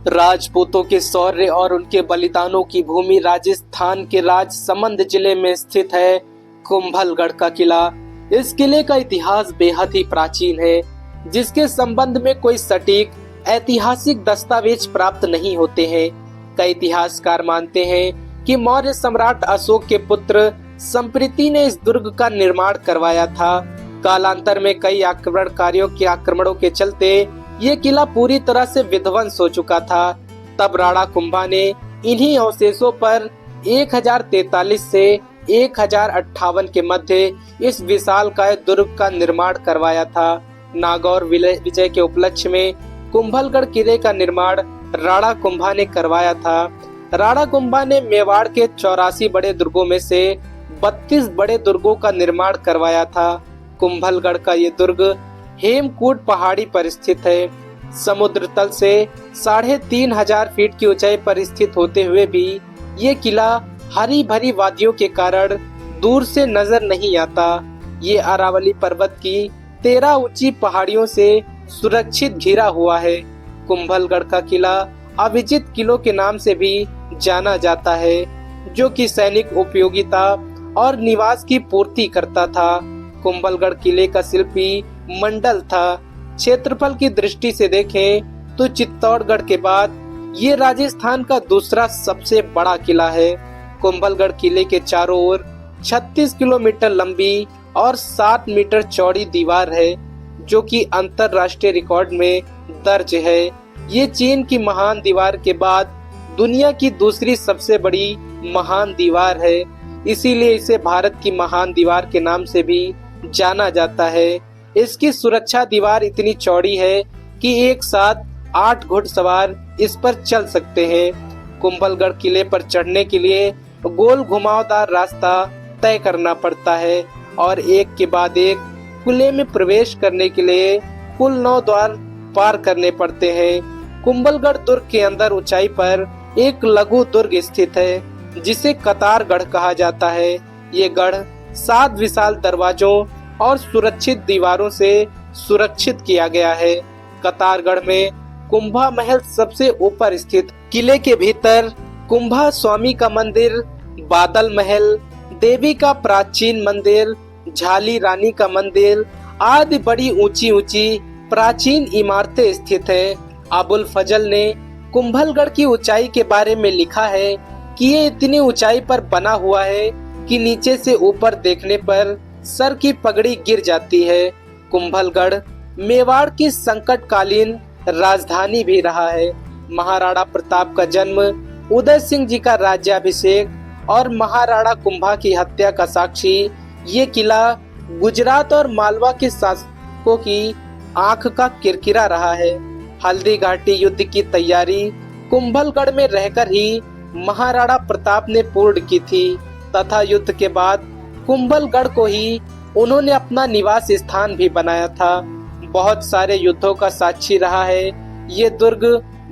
राजपूतों के शौर्य और उनके बलिदानों की भूमि राजस्थान के राजसमंद जिले में स्थित है कुंभलगढ़ का किला। इस किले का इतिहास बेहद ही प्राचीन है, जिसके संबंध में कोई सटीक ऐतिहासिक दस्तावेज प्राप्त नहीं होते हैं। कई इतिहासकार मानते हैं कि मौर्य सम्राट अशोक के पुत्र संप्रीति ने इस दुर्ग का निर्माण करवाया था। कालांतर में कई आक्रमणकारियों के आक्रमणों के चलते ये किला पूरी तरह से विध्वंस हो चुका था। तब राणा कुंभा ने इन्हीं अवशेषों पर 1043 से 1058 के मध्य इस विशालकाय दुर्ग का निर्माण करवाया था। नागौर विजय के उपलक्ष्य में कुंभलगढ़ किले का निर्माण राणा कुंभा ने करवाया था। राणा कुंभा ने मेवाड़ के 84 बड़े दुर्गों में से 32 बड़े दुर्गों का निर्माण करवाया था। कुंभलगढ़ का ये दुर्ग हेमकूट पहाड़ी पर स्थित है। समुद्र तल से 3500 फीट की ऊंचाई पर स्थित होते हुए भी ये किला हरी भरी वादियों के कारण दूर से नजर नहीं आता। ये अरावली पर्वत की 13 ऊंची पहाड़ियों से सुरक्षित घिरा हुआ है। कुंभलगढ़ का किला अविजित किलों के नाम से भी जाना जाता है, जो कि सैनिक उपयोगिता और निवास की पूर्ति करता था। कुंभलगढ़ किले का शिल्पी मंडल था। क्षेत्रफल की दृष्टि से देखें तो चित्तौड़गढ़ के बाद ये राजस्थान का दूसरा सबसे बड़ा किला है। कुंभलगढ़ किले के चारों ओर 36 किलोमीटर लंबी और 7 मीटर चौड़ी दीवार है, जो कि अंतरराष्ट्रीय रिकॉर्ड में दर्ज है। ये चीन की महान दीवार के बाद दुनिया की दूसरी सबसे बड़ी महान दीवार है। इसीलिए इसे भारत की महान दीवार के नाम से भी जाना जाता है। इसकी सुरक्षा दीवार इतनी चौड़ी है कि एक साथ 8 घुड़सवार इस पर चल सकते हैं। कुंभलगढ़ किले पर चढ़ने के लिए गोल घुमावदार रास्ता तय करना पड़ता है और एक के बाद एक किले में प्रवेश करने के लिए कुल 9 द्वार पार करने पड़ते हैं। कुंभलगढ़ दुर्ग के अंदर ऊंचाई पर एक लघु दुर्ग स्थित है, जिसे कतारगढ़ कहा जाता है। ये गढ़ 7 विशाल दरवाजों और सुरक्षित दीवारों से सुरक्षित किया गया है। कतारगढ़ में कुंभा महल सबसे ऊपर स्थित। किले के भीतर कुंभा स्वामी का मंदिर, बादल महल, देवी का प्राचीन मंदिर, झाली रानी का मंदिर आदि बड़ी ऊंची ऊंची प्राचीन इमारतें स्थित है। अबुल फजल ने कुंभलगढ़ की ऊंचाई के बारे में लिखा है कि ये इतनी ऊंचाई पर बना हुआ है कि नीचे से ऊपर देखने पर सर की पगड़ी गिर जाती है। कुंभलगढ़ मेवाड़ की संकटकालीन राजधानी भी रहा है। महाराणा प्रताप का जन्म, उदय सिंह जी का राज्याभिषेक और महाराणा कुंभा की हत्या का साक्षी ये किला गुजरात और मालवा के शासकों की आंख का किरकिरा रहा है। हल्दी घाटी युद्ध की तैयारी कुंभलगढ़ में रहकर ही महाराणा प्रताप ने पूर्ण की थी तथा युद्ध के बाद कुंभलगढ़ को ही उन्होंने अपना निवास स्थान भी बनाया था। बहुत सारे युद्धों का साक्षी रहा है। ये दुर्ग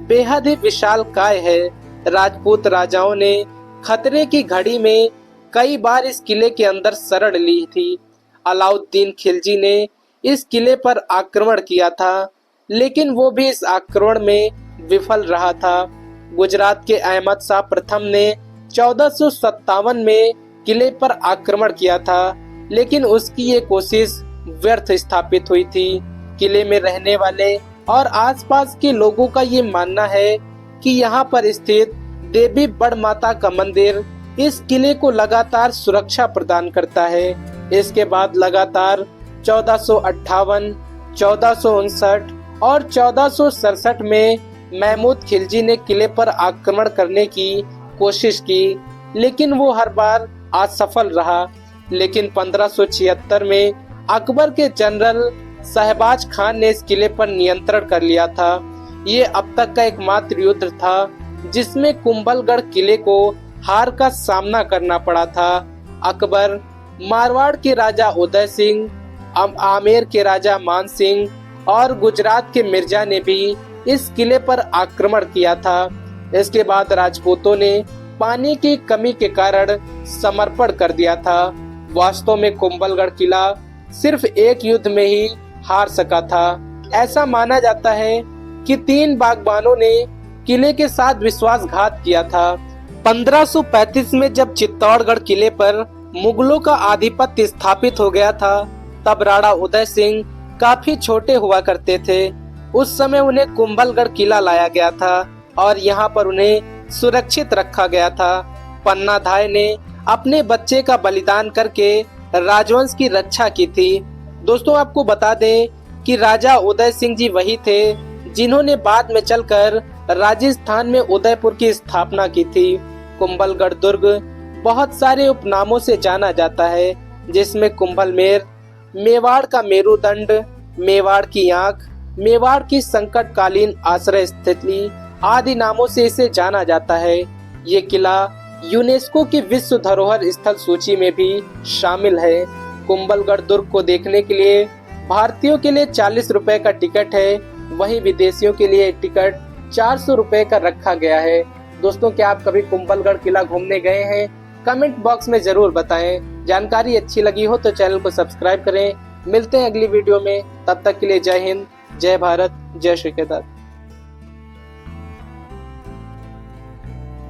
बेहद ही विशालकाय है। राजपूत राजाओं ने खतरे की घड़ी में कई बार इस किले के अंदर शरण ली थी। अलाउद्दीन खिलजी ने इस किले पर आक्रमण किया था, लेकिन वो भी इस आक्रमण में विफल रहा था। गुजरात के अहमद शाह प्रथम ने 1457 में किले पर आक्रमण किया था, लेकिन उसकी ये कोशिश व्यर्थ स्थापित हुई थी। किले में रहने वाले और आसपास के लोगों का ये मानना है कि यहाँ पर स्थित देवी बड़ माता का मंदिर इस किले को लगातार सुरक्षा प्रदान करता है। इसके बाद लगातार 1458, 1459 और 1467 में महमूद खिलजी ने किले पर आक्रमण करने की कोशिश की, लेकिन वो हर बार असफल रहा। लेकिन 1576 में अकबर के जनरल शहबाज खान ने इस किले पर नियंत्रण कर लिया था। ये अब तक का एकमात्र युद्ध था जिसमें कुंभलगढ़ किले को हार का सामना करना पड़ा था। अकबर, मारवाड़ के राजा उदय सिंह, आमेर के राजा मान सिंह और गुजरात के मिर्जा ने भी इस किले पर आक्रमण किया था। इसके बाद राजपूतों ने पानी की कमी के कारण समर्पण कर दिया था। वास्तव में कुंभलगढ़ किला सिर्फ एक युद्ध में ही हार सका था। ऐसा माना जाता है कि 3 बागबानों ने किले के साथ विश्वासघात किया था। 1535 में जब चित्तौड़गढ़ किले पर मुगलों का आधिपत्य स्थापित हो गया था, तब राणा उदय सिंह काफी छोटे हुआ करते थे। उस समय उन्हें कुंभलगढ़ किला लाया गया था और यहाँ पर उन्हें सुरक्षित रखा गया था। पन्नाधाय ने अपने बच्चे का बलिदान करके राजवंश की रक्षा की थी। दोस्तों, आपको बता दें कि राजा उदय सिंह जी वही थे जिन्होंने बाद में चलकर राजस्थान में उदयपुर की स्थापना की थी। कुंभलगढ़ दुर्ग बहुत सारे उपनामों से जाना जाता है, जिसमें कुंभलमेर, मेवाड़ का मेरुदंड, मेवाड़ की आंख, मेवाड़ की संकटकालीन आश्रय स्थली आदि नामों से इसे जाना जाता है। ये किला यूनेस्को की विश्व धरोहर स्थल सूची में भी शामिल है। कुंभलगढ़ दुर्ग को देखने के लिए भारतीयों के लिए 40 रुपए का टिकट है, वहीं विदेशियों के लिए टिकट 400 रुपए का रखा गया है। दोस्तों, क्या आप कभी कुंभलगढ़ किला घूमने गए हैं? कमेंट बॉक्स में जरूर बताएं। जानकारी अच्छी लगी हो तो चैनल को सब्सक्राइब करें। मिलते हैं अगली वीडियो में, तब तक के लिए जय हिंद, जय भारत, जय श्री केदार।